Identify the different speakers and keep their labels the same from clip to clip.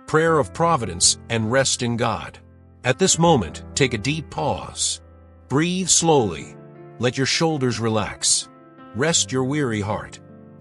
Speaker 1: prayer of providence, and rest in God. At this moment, take a deep pause. Breathe slowly. Let your shoulders relax. Rest your weary heart.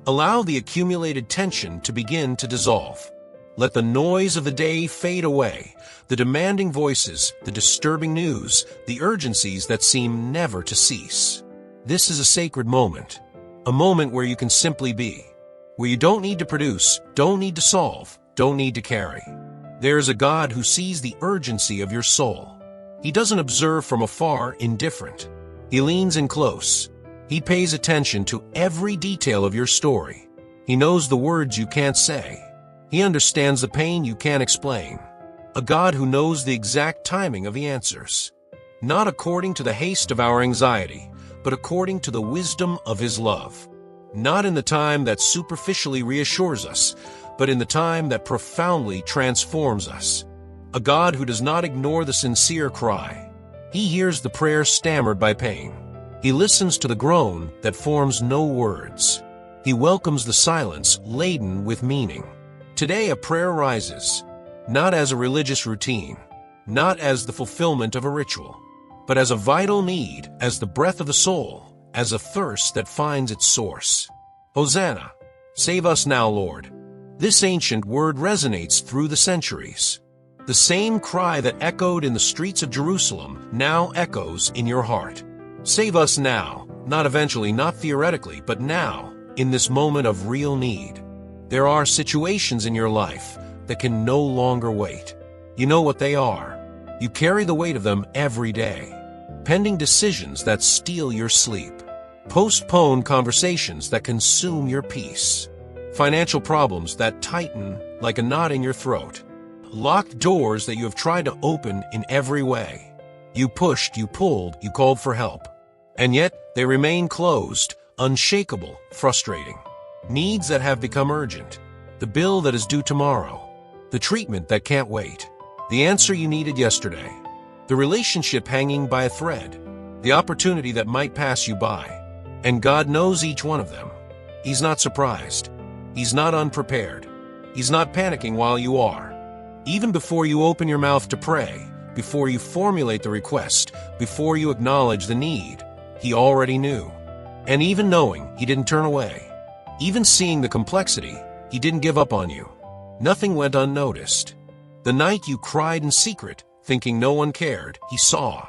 Speaker 1: Allow the accumulated tension to begin to dissolve. Let the noise of the day fade away, the demanding voices, the disturbing news, the urgencies that seem never to cease. This is a sacred moment, a moment where you can simply be, where you don't need to produce, don't need to solve, don't need to carry. There is a God who sees the urgency of your soul. He doesn't observe from afar, indifferent. He leans in close. He pays attention to every detail of your story. He knows the words you can't say. He understands the pain you can't explain. A God who knows the exact timing of the answers. Not according to the haste of our anxiety, but according to the wisdom of His love. Not in the time that superficially reassures us, but in the time that profoundly transforms us. A God who does not ignore the sincere cry. He hears the prayer stammered by pain. He listens to the groan that forms no words. He welcomes the silence laden with meaning. Today a prayer rises, not as a religious routine, not as the fulfillment of a ritual, but as a vital need, as the breath of the soul, as a thirst that finds its source. Hosanna! Save us now, Lord. This ancient word resonates through the centuries. The same cry that echoed in the streets of Jerusalem now echoes in your heart. Save us now, not eventually, not theoretically, but now, in this moment of real need. There are situations in your life that can no longer wait. You know what they are. You carry the weight of them every day. Pending decisions that steal your sleep. Postponed conversations that consume your peace. Financial problems that tighten like a knot in your throat. Locked doors that you have tried to open in every way. You pushed, you pulled, you called for help. And yet, they remain closed, unshakable, frustrating. Needs that have become urgent. The bill that is due tomorrow. The treatment that can't wait. The answer you needed yesterday. The relationship hanging by a thread. The opportunity that might pass you by. And God knows each one of them. He's not surprised. He's not unprepared. He's not panicking while you are. Even before you open your mouth to pray, before you formulate the request, before you acknowledge the need, He already knew. And even knowing, He didn't turn away. Even seeing the complexity, He didn't give up on you. Nothing went unnoticed. The night you cried in secret, thinking no one cared, He saw.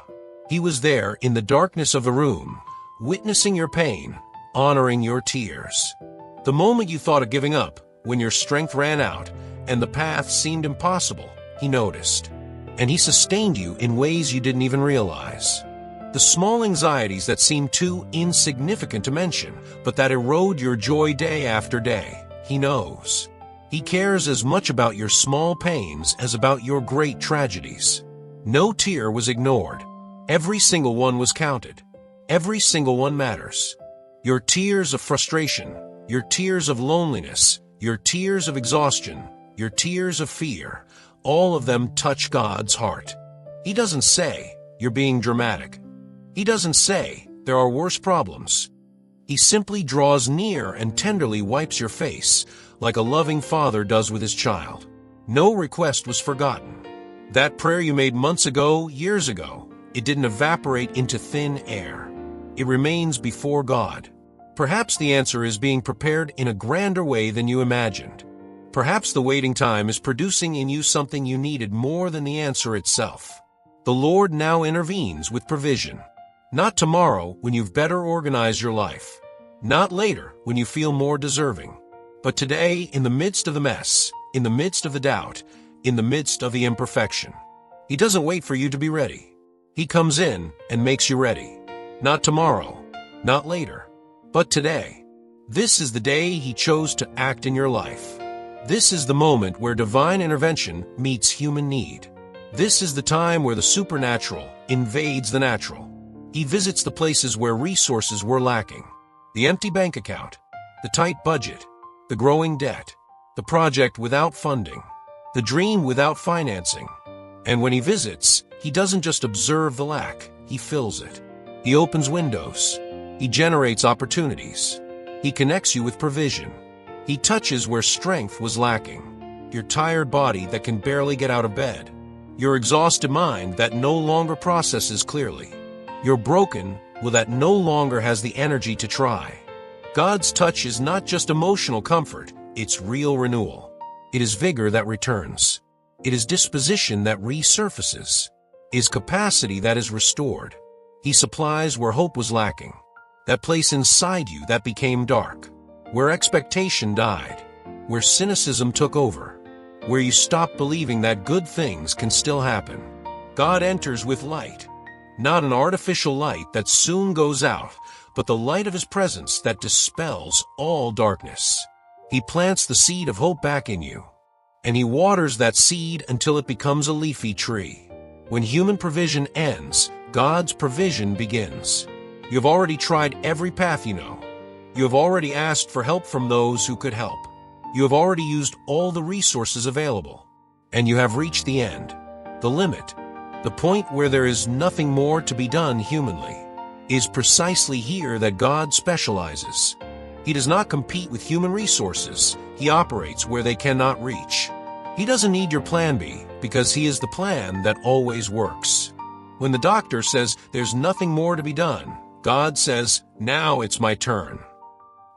Speaker 1: He was there in the darkness of the room, witnessing your pain, honoring your tears. The moment you thought of giving up, when your strength ran out, and the path seemed impossible, He noticed. And He sustained you in ways you didn't even realize. The small anxieties that seem too insignificant to mention, but that erode your joy day after day, He knows. He cares as much about your small pains as about your great tragedies. No tear was ignored. Every single one was counted. Every single one matters. Your tears of frustration, your tears of loneliness, your tears of exhaustion, your tears of fear, all of them touch God's heart. He doesn't say, "You're being dramatic." He doesn't say, "There are worse problems." He simply draws near and tenderly wipes your face, like a loving father does with his child. No request was forgotten. That prayer you made months ago, years ago, it didn't evaporate into thin air. It remains before God. Perhaps the answer is being prepared in a grander way than you imagined. Perhaps the waiting time is producing in you something you needed more than the answer itself. The Lord now intervenes with provision. Not tomorrow when you've better organized your life. Not later when you feel more deserving. But today, in the midst of the mess, in the midst of the doubt, in the midst of the imperfection. He doesn't wait for you to be ready. He comes in and makes you ready. Not tomorrow, not later, but today. This is the day He chose to act in your life. This is the moment where divine intervention meets human need. This is the time where the supernatural invades the natural. He visits the places where resources were lacking. The empty bank account, the tight budget, the growing debt, the project without funding, the dream without financing. And when He visits, He doesn't just observe the lack, He fills it. He opens windows. He generates opportunities. He connects you with provision. He touches where strength was lacking. your tired body that can barely get out of bed, your exhausted mind that no longer processes clearly, your broken will that no longer has the energy to try. God's touch is not just emotional comfort, it's real renewal. It is vigor that returns. It is disposition that resurfaces. It is capacity that is restored. He supplies where hope was lacking, that place inside you that became dark, where expectation died, where cynicism took over, where you stopped believing that good things can still happen. God enters with light, not an artificial light that soon goes out, but the light of His presence that dispels all darkness. He plants the seed of hope back in you, and He waters that seed until it becomes a leafy tree. When human provision ends, God's provision begins. You have already tried every path you know. You have already asked for help from those who could help. You have already used all the resources available, and you have reached the end, the limit, the point where there is nothing more to be done humanly. It is precisely here that God specializes. He does not compete with human resources. He operates where they cannot reach. He doesn't need your plan B because He is the plan that always works. When the doctor says there's nothing more to be done, God says, now it's my turn.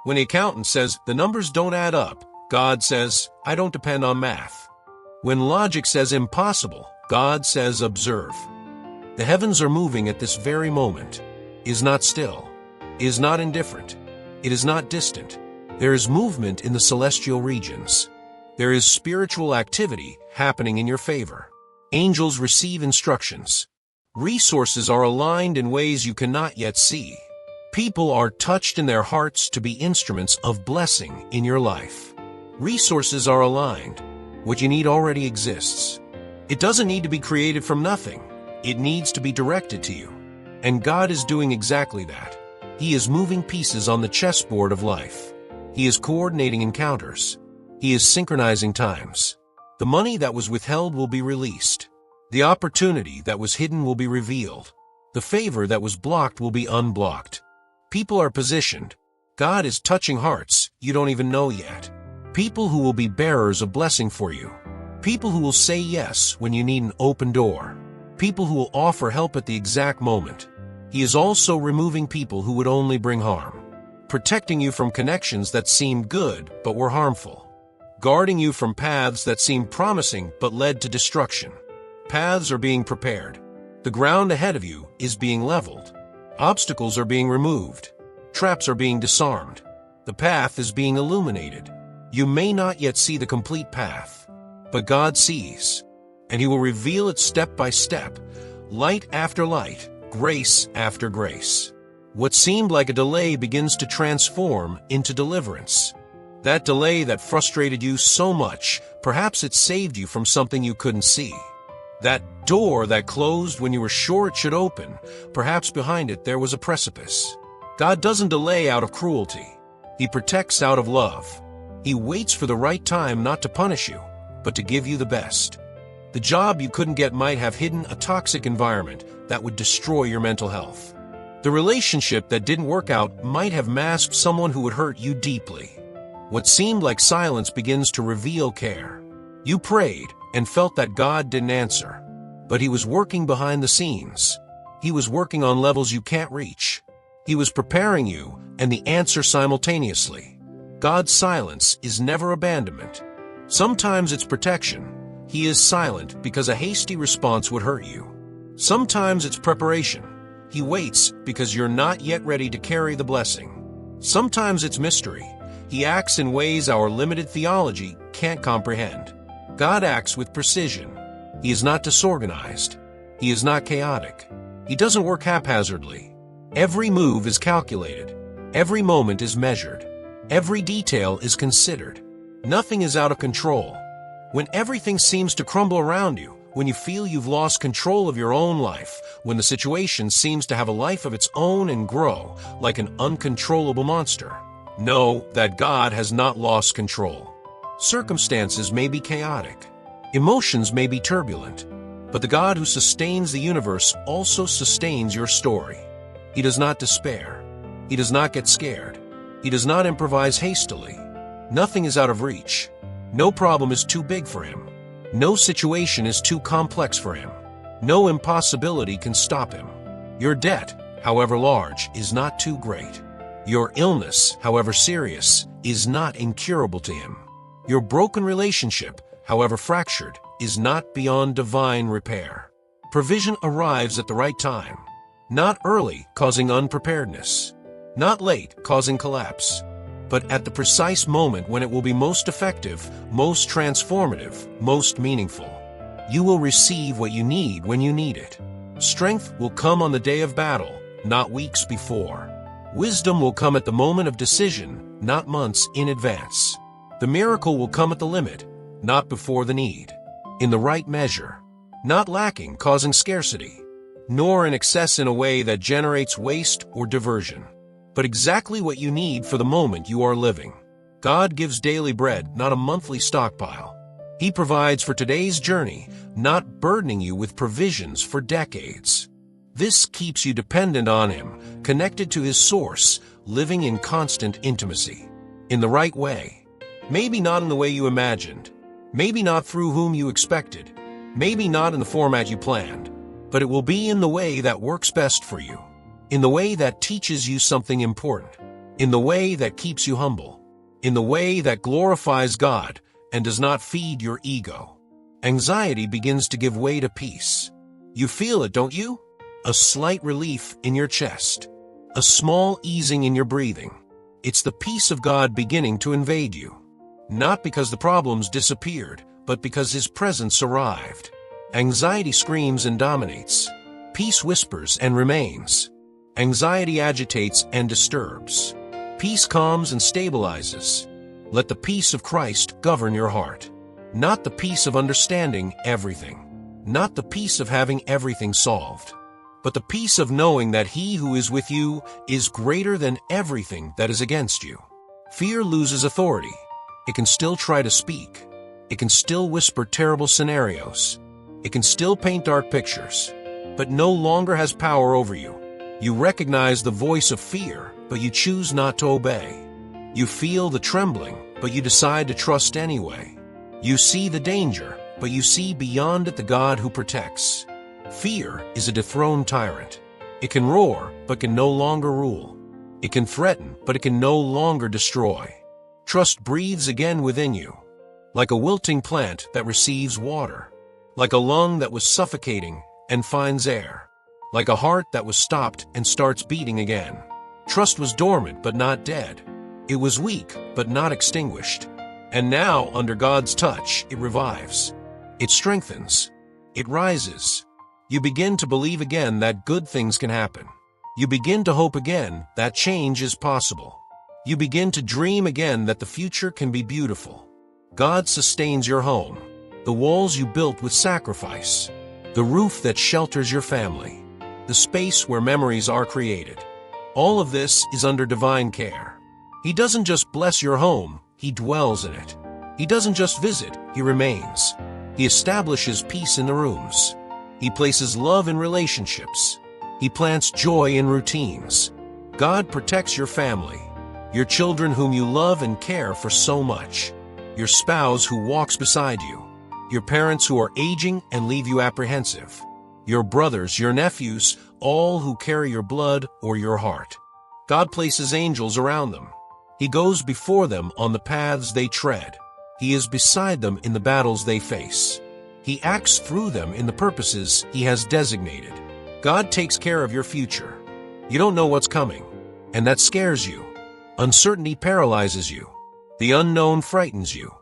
Speaker 1: When the accountant says the numbers don't add up, God says, I don't depend on math. When logic says impossible, God says observe. The heavens are moving at this very moment. It is not still. It is not indifferent. It is not distant. There is movement in the celestial regions. There is spiritual activity happening in your favor. Angels receive instructions. Resources are aligned in ways you cannot yet see. People are touched in their hearts to be instruments of blessing in your life. Resources are aligned. What you need already exists. It doesn't need to be created from nothing. It needs to be directed to you. And God is doing exactly that. He is moving pieces on the chessboard of life. He is coordinating encounters. He is synchronizing times. The money that was withheld will be released. The opportunity that was hidden will be revealed. The favor that was blocked will be unblocked. People are positioned. God is touching hearts you don't even know yet. People who will be bearers of blessing for you. People who will say yes when you need an open door. People who will offer help at the exact moment. He is also removing people who would only bring harm. Protecting you from connections that seemed good but were harmful. Guarding you from paths that seemed promising but led to destruction. Paths are being prepared. The ground ahead of you is being leveled. Obstacles are being removed. Traps are being disarmed. The path is being illuminated. You may not yet see the complete path, but God sees, and He will reveal it step by step, light after light, grace after grace. What seemed like a delay begins to transform into deliverance. That delay that frustrated you so much, perhaps it saved you from something you couldn't see. That door that closed when you were sure it should open, perhaps behind it there was a precipice. God doesn't delay out of cruelty. He protects out of love. He waits for the right time not to punish you, but to give you the best. The job you couldn't get might have hidden a toxic environment that would destroy your mental health. The relationship that didn't work out might have masked someone who would hurt you deeply. What seemed like silence begins to reveal care. You prayed and felt that God didn't answer, but He was working behind the scenes. He was working on levels you can't reach. He was preparing you and the answer simultaneously. God's silence is never abandonment. Sometimes it's protection. He is silent because a hasty response would hurt you. Sometimes it's preparation. He waits because you're not yet ready to carry the blessing. Sometimes it's mystery. He acts in ways our limited theology can't comprehend. God acts with precision. He is not disorganized. He is not chaotic. He doesn't work haphazardly. Every move is calculated. Every moment is measured. Every detail is considered. Nothing is out of control. When everything seems to crumble around you, when you feel you've lost control of your own life, when the situation seems to have a life of its own and grow like an uncontrollable monster, know that God has not lost control. Circumstances may be chaotic. Emotions may be turbulent. But the God who sustains the universe also sustains your story. He does not despair. He does not get scared. He does not improvise hastily. Nothing is out of reach. No problem is too big for him. No situation is too complex for him. No impossibility can stop him. Your debt, however large, is not too great. Your illness, however serious, is not incurable to him. Your broken relationship, however fractured, is not beyond divine repair. Provision arrives at the right time. Not early, causing unpreparedness. Not late, causing collapse. But at the precise moment when it will be most effective, most transformative, most meaningful. You will receive what you need when you need it. Strength will come on the day of battle, not weeks before. Wisdom will come at the moment of decision, not months in advance. The miracle will come at the limit, not before the need. In the right measure. Not lacking, causing scarcity. Nor in excess in a way that generates waste or diversion. But exactly what you need for the moment you are living. God gives daily bread, not a monthly stockpile. He provides for today's journey, not burdening you with provisions for decades. This keeps you dependent on Him, connected to His source, living in constant intimacy. In the right way. Maybe not in the way you imagined. Maybe not through whom you expected. Maybe not in the format you planned. But it will be in the way that works best for you. In the way that teaches you something important. In the way that keeps you humble. In the way that glorifies God and does not feed your ego. Anxiety begins to give way to peace. You feel it, don't you? A slight relief in your chest. A small easing in your breathing. It's the peace of God beginning to invade you. Not because the problems disappeared, but because His presence arrived. Anxiety screams and dominates. Peace whispers and remains. Anxiety agitates and disturbs. Peace calms and stabilizes. Let the peace of Christ govern your heart. Not the peace of understanding everything. Not the peace of having everything solved. But the peace of knowing that He who is with you is greater than everything that is against you. Fear loses authority. It can still try to speak. It can still whisper terrible scenarios. It can still paint dark pictures. But no longer has power over you. You recognize the voice of fear, but you choose not to obey. You feel the trembling, but you decide to trust anyway. You see the danger, but you see beyond it the God who protects. Fear is a dethroned tyrant. It can roar, but can no longer rule. It can threaten, but it can no longer destroy. Trust breathes again within you, like a wilting plant that receives water, like a lung that was suffocating and finds air, like a heart that was stopped and starts beating again. Trust was dormant but not dead. It was weak but not extinguished. And now, under God's touch, it revives. It strengthens. It rises. You begin to believe again that good things can happen. You begin to hope again that change is possible. You begin to dream again that the future can be beautiful. God sustains your home, the walls you built with sacrifice, the roof that shelters your family, the space where memories are created. All of this is under divine care. He doesn't just bless your home, He dwells in it. He doesn't just visit, He remains. He establishes peace in the rooms. He places love in relationships. He plants joy in routines. God protects your family, your children whom you love and care for so much, your spouse who walks beside you, your parents who are aging and leave you apprehensive, your brothers, your nephews, all who carry your blood or your heart. God places angels around them. He goes before them on the paths they tread. He is beside them in the battles they face. He acts through them in the purposes He has designated. God takes care of your future. You don't know what's coming, and that scares you. Uncertainty paralyzes you. The unknown frightens you.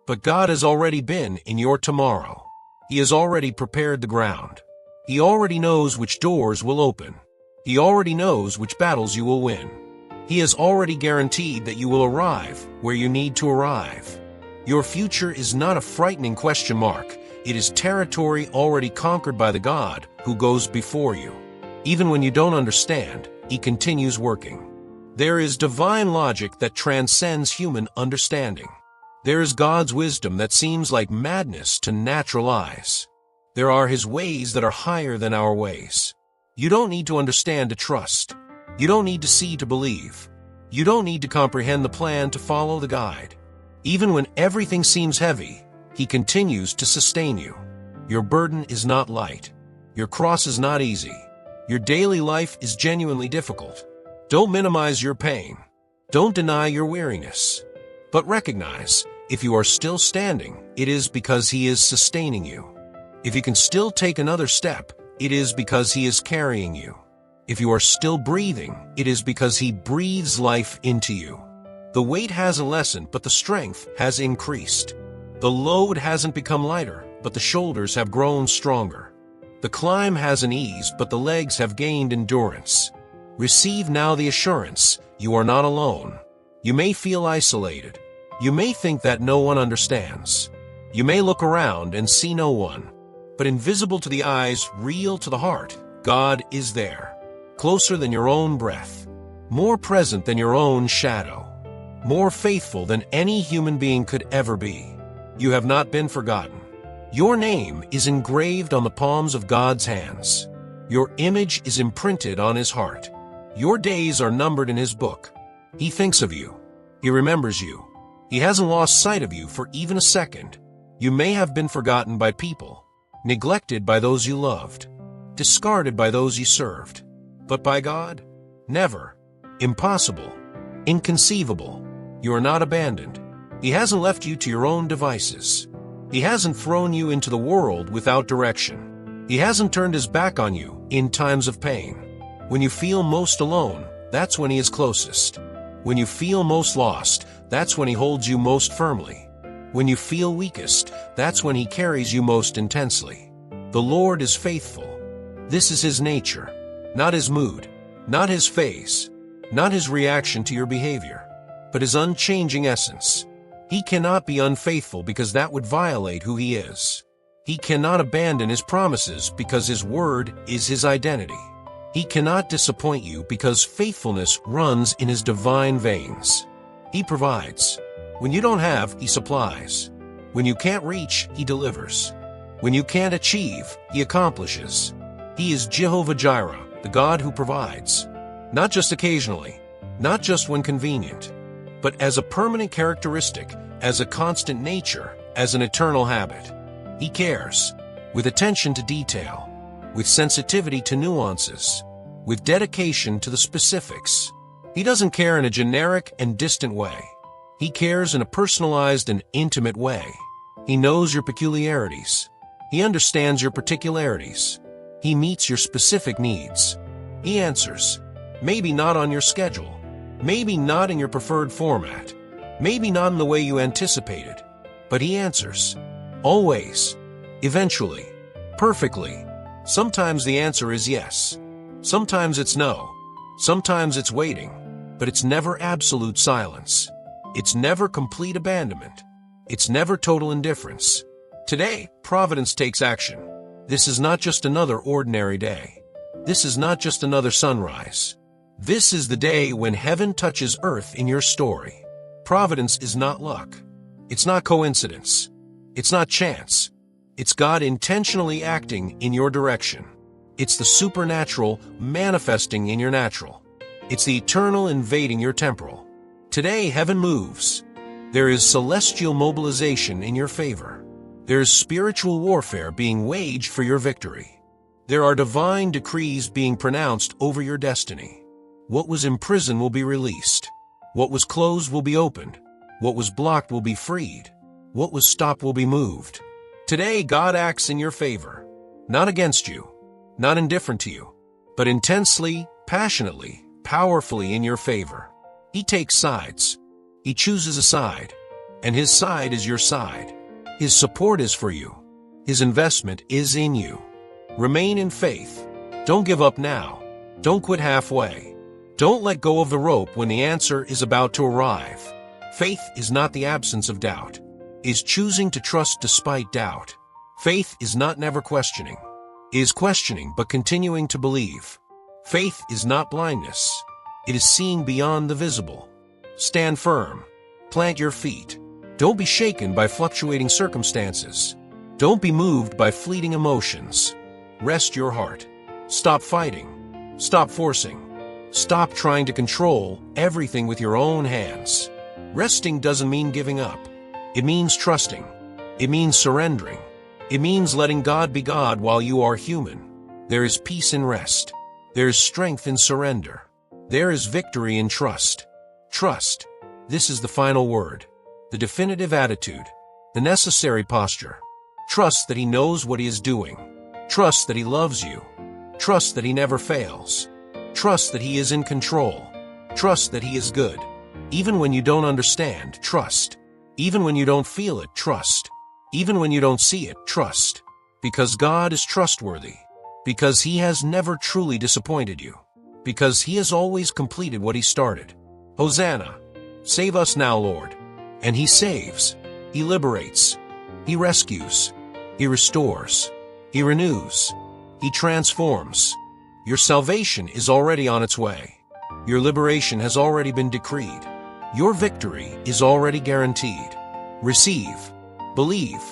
Speaker 1: But God has already been in your tomorrow. He has already prepared the ground. He already knows which doors will open. He already knows which battles you will win. He has already guaranteed that you will arrive where you need to arrive. Your future is not a frightening question mark. It is territory already conquered by the God who goes before you. Even when you don't understand, He continues working. There is divine logic that transcends human understanding. There is God's wisdom that seems like madness to natural eyes. There are His ways that are higher than our ways. You don't need to understand to trust. You don't need to see to believe. You don't need to comprehend the plan to follow the guide. Even when everything seems heavy, He continues to sustain you. Your burden is not light. Your cross is not easy. Your daily life is genuinely difficult. Don't minimize your pain. Don't deny your weariness. But recognize, if you are still standing, it is because He is sustaining you. If you can still take another step, it is because He is carrying you. If you are still breathing, it is because He breathes life into you. The weight has a lessened, but the strength has increased. The load hasn't become lighter, but the shoulders have grown stronger. The climb hasn't eased, but the legs have gained endurance. Receive now the assurance, you are not alone. You may feel isolated. You may think that no one understands. You may look around and see no one. But invisible to the eyes, real to the heart, God is there. Closer than your own breath. More present than your own shadow. More faithful than any human being could ever be. You have not been forgotten. Your name is engraved on the palms of God's hands. Your image is imprinted on His heart. Your days are numbered in His book. He thinks of you. He remembers you. He hasn't lost sight of you for even a second. You may have been forgotten by people, neglected by those you loved, discarded by those you served. But by God? Never. Impossible. Inconceivable. You are not abandoned. He hasn't left you to your own devices. He hasn't thrown you into the world without direction. He hasn't turned His back on you in times of pain. When you feel most alone, that's when He is closest. When you feel most lost, that's when He holds you most firmly. When you feel weakest, that's when He carries you most intensely. The Lord is faithful. This is His nature, not His mood, not His phase, not His reaction to your behavior, but His unchanging essence. He cannot be unfaithful because that would violate who He is. He cannot abandon His promises because His word is His identity. He cannot disappoint you because faithfulness runs in His divine veins. He provides. When you don't have, He supplies. When you can't reach, He delivers. When you can't achieve, He accomplishes. He is Jehovah Jireh, the God who provides. Not just occasionally, not just when convenient, but as a permanent characteristic, as a constant nature, as an eternal habit. He cares, with attention to detail, with sensitivity to nuances, with dedication to the specifics. He doesn't care in a generic and distant way. He cares in a personalized and intimate way. He knows your peculiarities. He understands your particularities. He meets your specific needs. He answers, maybe not on your schedule, maybe not in your preferred format, maybe not in the way you anticipated, but He answers. Always. Eventually. Perfectly. Sometimes the answer is yes. Sometimes it's no. Sometimes it's waiting. But it's never absolute silence. It's never complete abandonment. It's never total indifference. Today, Providence takes action. This is not just another ordinary day. This is not just another sunrise. This is the day when heaven touches earth in your story. Providence is not luck. It's not coincidence. It's not chance. It's God intentionally acting in your direction. It's the supernatural manifesting in your natural. It's the eternal invading your temporal. Today, heaven moves. There is celestial mobilization in your favor. There is spiritual warfare being waged for your victory. There are divine decrees being pronounced over your destiny. What was imprisoned will be released. What was closed will be opened. What was blocked will be freed. What was stopped will be moved. Today, God acts in your favor, not against you, not indifferent to you, but intensely, passionately, powerfully in your favor. He takes sides. He chooses a side, and His side is your side. His support is for you. His investment is in you. Remain in faith. Don't give up now. Don't quit halfway. Don't let go of the rope when the answer is about to arrive. Faith is not the absence of doubt. It is choosing to trust despite doubt. Faith is not never questioning. It is questioning but continuing to believe. Faith is not blindness. It is seeing beyond the visible. Stand firm. Plant your feet. Don't be shaken by fluctuating circumstances. Don't be moved by fleeting emotions. Rest your heart. Stop fighting. Stop forcing. Stop trying to control everything with your own hands. Resting doesn't mean giving up. It means trusting. It means surrendering. It means letting God be God while you are human. There is peace in rest. There is strength in surrender. There is victory in trust. Trust. This is the final word, the definitive attitude, the necessary posture. Trust that He knows what He is doing. Trust that He loves you. Trust that He never fails. Trust that He is in control. Trust that He is good. Even when you don't understand, trust. Even when you don't feel it, trust. Even when you don't see it, trust. Because God is trustworthy. Because He has never truly disappointed you. Because He has always completed what He started. Hosanna! Save us now, Lord. And He saves. He liberates. He rescues. He restores. He renews. He transforms. Your salvation is already on its way. Your liberation has already been decreed. Your victory is already guaranteed. Receive. Believe.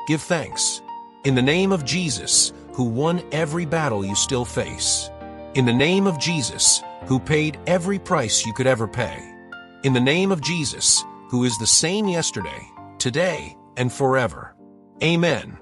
Speaker 1: Give thanks. In the name of Jesus, who won every battle you still face. In the name of Jesus, who paid every price you could ever pay. In the name of Jesus, who is the same yesterday, today, and forever. Amen.